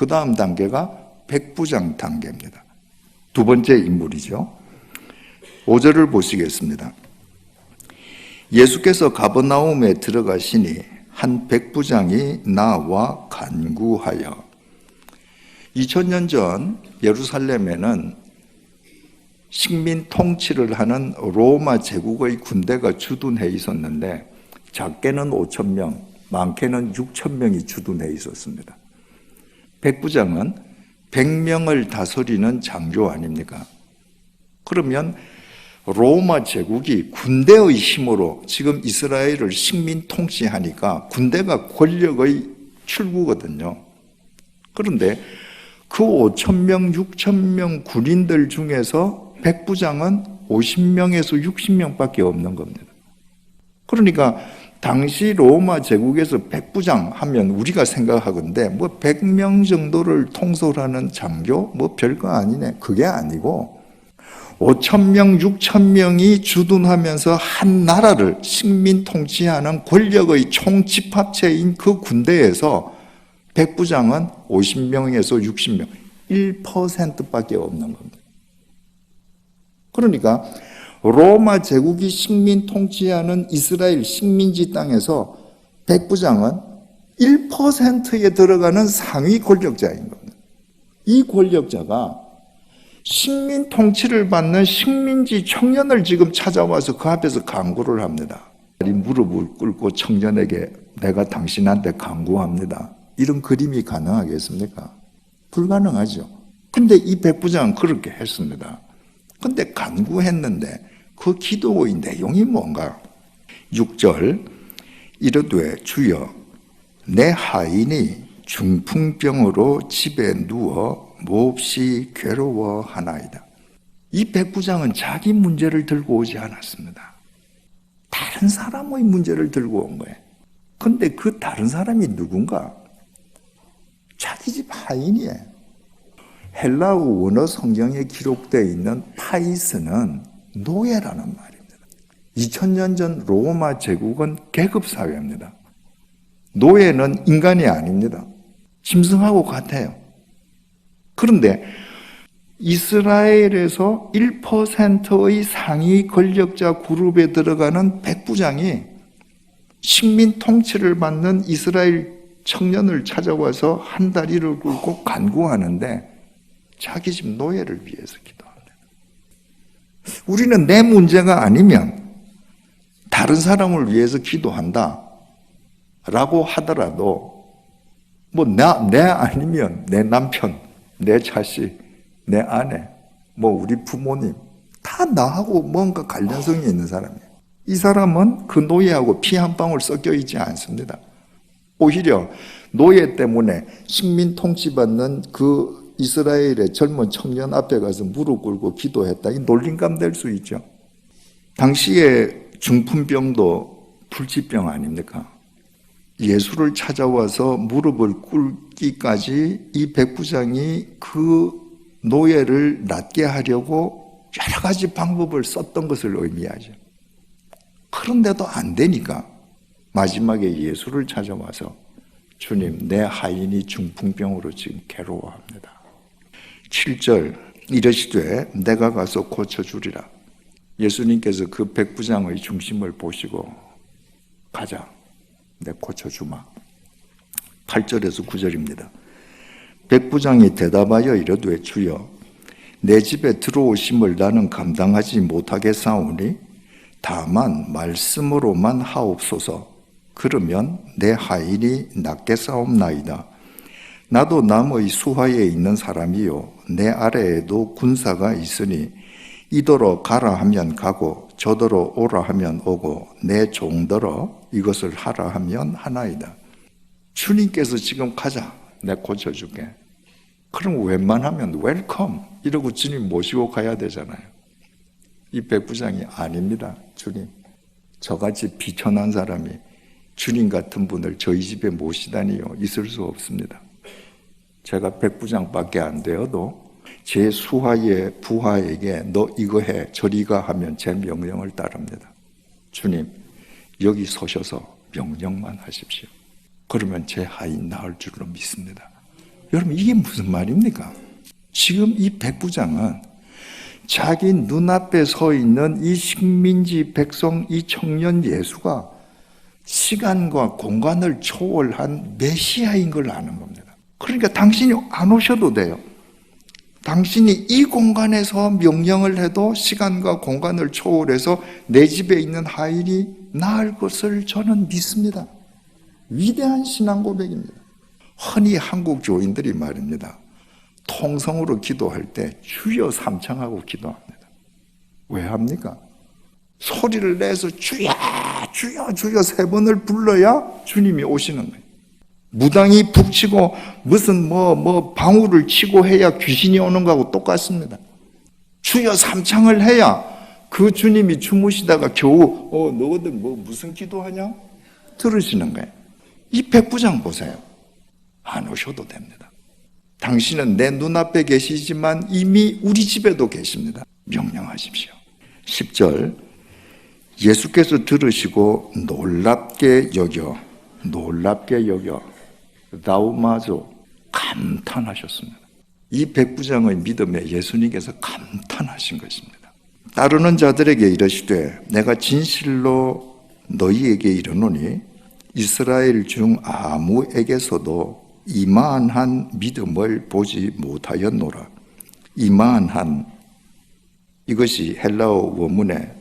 그 다음 단계가 백부장 단계입니다. 두 번째 인물이죠. 5절을 보시겠습니다. 예수께서 가버나움에 들어가시니 한 백부장이 나와 간구하여. 2000년 전 예루살렘에는 식민 통치를 하는 로마 제국의 군대가 주둔해 있었는데 작게는 5,000명, 많게는 6,000명이 주둔해 있었습니다. 백부장은 100명을 다스리는 장교 아닙니까? 그러면 로마 제국이 군대의 힘으로 지금 이스라엘을 식민 통치하니까 군대가 권력의 출구거든요. 그런데 그 5,000명, 6,000명 군인들 중에서 백부장은 50명에서 60명밖에 없는 겁니다. 그러니까 당시 로마 제국에서 백부장 하면 우리가 생각하건대 뭐 100명 정도를 통솔하는 장교? 뭐 별거 아니네. 그게 아니고 5,000명, 6,000명이 주둔하면서 한 나라를 식민 통치하는 권력의 총집합체인 그 군대에서 백부장은 50명에서 60명, 1%밖에 없는 겁니다. 그러니까 로마 제국이 식민 통치하는 이스라엘 식민지 땅에서 백부장은 1%에 들어가는 상위 권력자인 겁니다. 이 권력자가 식민 통치를 받는 식민지 청년을 지금 찾아와서 그 앞에서 간구를 합니다. 무릎을 꿇고 청년에게 내가 당신한테 간구합니다. 이런 그림이 가능하겠습니까? 불가능하죠. 근데 이 백부장은 그렇게 했습니다. 근데 간구했는데 그 기도의 내용이 뭔가? 6절 이르되 주여 내 하인이 중풍병으로 집에 누워 몹시 괴로워하나이다. 이 백부장은 자기 문제를 들고 오지 않았습니다. 다른 사람의 문제를 들고 온 거예요. 근데 그 다른 사람이 누군가? 자기 집 하인이에요. 헬라어 원어 성경에 기록되어 있는 파이스는 노예라는 말입니다. 2000년 전 로마 제국은 계급사회입니다. 노예는 인간이 아닙니다. 짐승하고 같아요. 그런데 이스라엘에서 1%의 상위 권력자 그룹에 들어가는 백부장이 식민 통치를 받는 이스라엘 청년을 찾아와서 한 다리를 굴고 간구하는데 자기 집 노예를 위해서 기도합니다. 우리는 내 문제가 아니면 다른 사람을 위해서 기도한다 라고 하더라도 뭐 내 아니면 내 남편, 내 자식, 내 아내, 뭐 우리 부모님 다 나하고 뭔가 관련성이 있는 사람이에요. 이 사람은 그 노예하고 피 한 방울 섞여 있지 않습니다. 오히려 노예 때문에 식민 통치받는 그 이스라엘의 젊은 청년 앞에 가서 무릎 꿇고 기도했다. 이 놀림감 될 수 있죠. 당시에 중풍병도 불치병 아닙니까? 예수를 찾아와서 무릎을 꿇기까지 이 백부장이 그 노예를 낫게 하려고 여러 가지 방법을 썼던 것을 의미하죠. 그런데도 안 되니까 마지막에 예수를 찾아와서 주님, 내 하인이 중풍병으로 지금 괴로워합니다. 7절 이르시되 내가 가서 고쳐주리라. 예수님께서 그 백부장의 중심을 보시고 가자. 내 고쳐주마. 8절에서 9절입니다. 백부장이 대답하여 이르되 주여 내 집에 들어오심을 나는 감당하지 못하겠사오니 다만 말씀으로만 하옵소서. 그러면 내 하인이 낫겠사옵나이다. 나도 남의 수하에 있는 사람이요 내 아래에도 군사가 있으니 이더러 가라 하면 가고 저더러 오라 하면 오고 내 종더러 이것을 하라 하면 하나이다. 주님께서 지금 가자. 내가 고쳐줄게. 그럼 웬만하면 웰컴 이러고 주님 모시고 가야 되잖아요. 이 백부장이 아닙니다. 주님, 저같이 비천한 사람이 주님 같은 분을 저희 집에 모시다니요. 있을 수 없습니다. 제가 백부장밖에 안 되어도 제 수하의 부하에게 너 이거 해 저리 가 하면 제 명령을 따릅니다. 주님, 여기 서셔서 명령만 하십시오. 그러면 제 하인 나을 줄로 믿습니다. 여러분, 이게 무슨 말입니까? 지금 이 백부장은 자기 눈앞에 서 있는 이 식민지 백성, 이 청년 예수가 시간과 공간을 초월한 메시아인 걸 아는 겁니다. 그러니까 당신이 안 오셔도 돼요. 당신이 이 공간에서 명령을 해도 시간과 공간을 초월해서 내 집에 있는 하인이 나을 것을 저는 믿습니다. 위대한 신앙 고백입니다. 흔히 한국 교인들이 말입니다. 통성으로 기도할 때 주여 삼창하고 기도합니다. 왜 합니까? 소리를 내서 주여 주여 주여 3번을 불러야 주님이 오시는 거예요. 무당이 북치고 무슨 방울을 치고 해야 귀신이 오는 거하고 똑같습니다. 주여 삼창을 해야 그 주님이 주무시다가 겨우 너희들 무슨 기도하냐? 들으시는 거예요. 이 백부장 보세요. 안 오셔도 됩니다. 당신은 내 눈앞에 계시지만 이미 우리 집에도 계십니다. 명령하십시오. 10절, 예수께서 들으시고 놀랍게 여겨 나우마조 감탄하셨습니다. 이 백부장의 믿음에 예수님께서 감탄하신 것입니다. 따르는 자들에게 이르시되 내가 진실로 너희에게 이르노니 이스라엘 중 아무에게서도 이만한 믿음을 보지 못하였노라. 이만한, 이것이 헬라어 원문에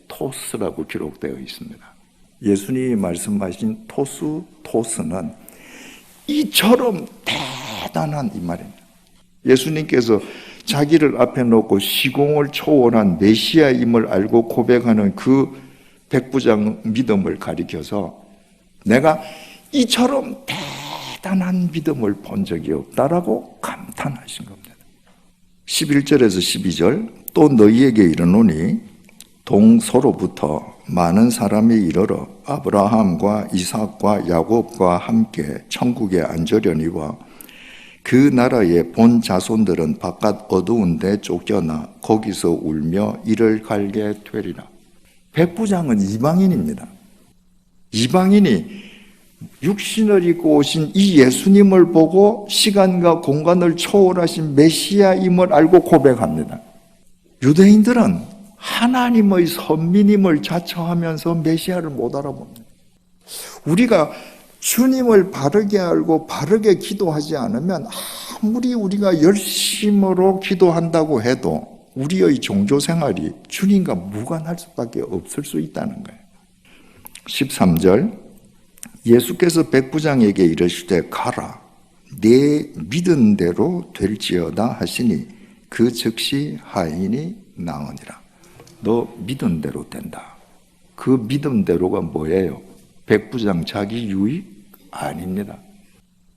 토스라고 기록되어 있습니다. 예수님이 말씀하신 토스는 이처럼 대단한 이 말입니다. 예수님께서 자기를 앞에 놓고 시공을 초월한 메시아임을 알고 고백하는 그 백부장 믿음을 가리켜서 내가 이처럼 대단한 믿음을 본 적이 없다라고 감탄하신 겁니다. 11절에서 12절, 또 너희에게 이르노니 동서로부터 많은 사람이 이르러 아브라함과 이삭과 야곱과 함께 천국에 앉으려니와 그 나라의 본 자손들은 바깥 어두운 데 쫓겨나 거기서 울며 이를 갈게 되리라. 백부장은 이방인입니다. 이방인이 육신을 입고 오신 이 예수님을 보고 시간과 공간을 초월하신 메시아임을 알고 고백합니다. 유대인들은 하나님의 선민임을 자처하면서 메시아를 못 알아봅니다. 우리가 주님을 바르게 알고 바르게 기도하지 않으면 아무리 우리가 열심으로 기도한다고 해도 우리의 종교생활이 주님과 무관할 수밖에 없을 수 있다는 거예요. 13절, 예수께서 백부장에게 이르시되 가라, 네 믿은 대로 될지어다 하시니 그 즉시 하인이 나으니라. 너 믿은 대로 된다. 그 믿은 대로가 뭐예요? 백부장 자기 유익? 아닙니다.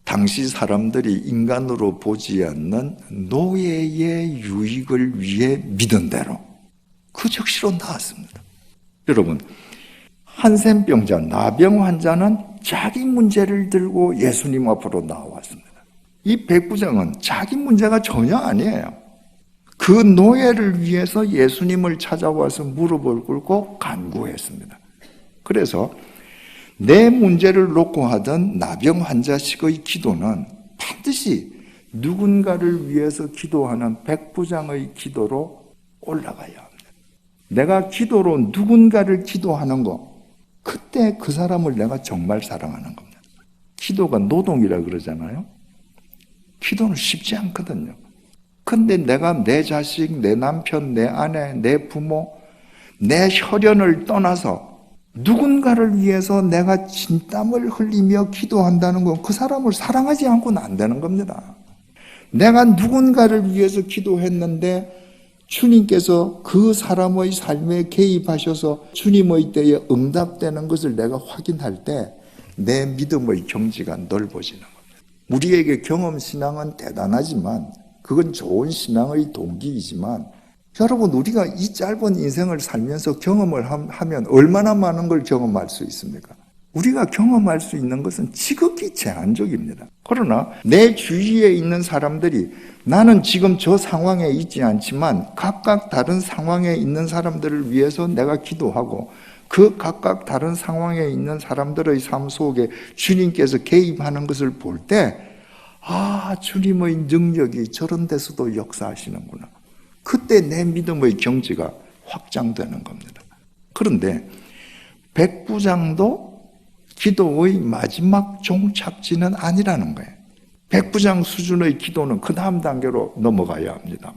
당시 사람들이 인간으로 보지 않는 노예의 유익을 위해 믿은 대로 그 즉시로 나았습니다. 여러분, 한센병자, 나병 환자는 자기 문제를 들고 예수님 앞으로 나왔습니다. 이 백부장은 자기 문제가 전혀 아니에요. 그 노예를 위해서 예수님을 찾아와서 무릎을 꿇고 간구했습니다. 그래서 내 문제를 놓고 하던 나병 환자식의 기도는 반드시 누군가를 위해서 기도하는 백부장의 기도로 올라가야 합니다. 내가 기도로 누군가를 기도하는 거, 그때 그 사람을 내가 정말 사랑하는 겁니다. 기도가 노동이라 그러잖아요. 기도는 쉽지 않거든요. 근데 내가 내 자식, 내 남편, 내 아내, 내 부모, 내 혈연을 떠나서 누군가를 위해서 내가 진땀을 흘리며 기도한다는 건 그 사람을 사랑하지 않고는 안 되는 겁니다. 내가 누군가를 위해서 기도했는데 주님께서 그 사람의 삶에 개입하셔서 주님의 때에 응답되는 것을 내가 확인할 때 내 믿음의 경지가 넓어지는 겁니다. 우리에게 경험신앙은 대단하지만 그건 좋은 신앙의 동기이지만 여러분, 우리가 이 짧은 인생을 살면서 경험을 하면 얼마나 많은 걸 경험할 수 있습니까? 우리가 경험할 수 있는 것은 지극히 제한적입니다. 그러나 내 주위에 있는 사람들이 나는 지금 저 상황에 있지 않지만 각각 다른 상황에 있는 사람들을 위해서 내가 기도하고 그 각각 다른 상황에 있는 사람들의 삶 속에 주님께서 개입하는 것을 볼 때 주님의 능력이 저런 데서도 역사하시는구나. 그때 내 믿음의 경지가 확장되는 겁니다. 그런데 백부장도 기도의 마지막 종착지는 아니라는 거예요. 백부장 수준의 기도는 그 다음 단계로 넘어가야 합니다.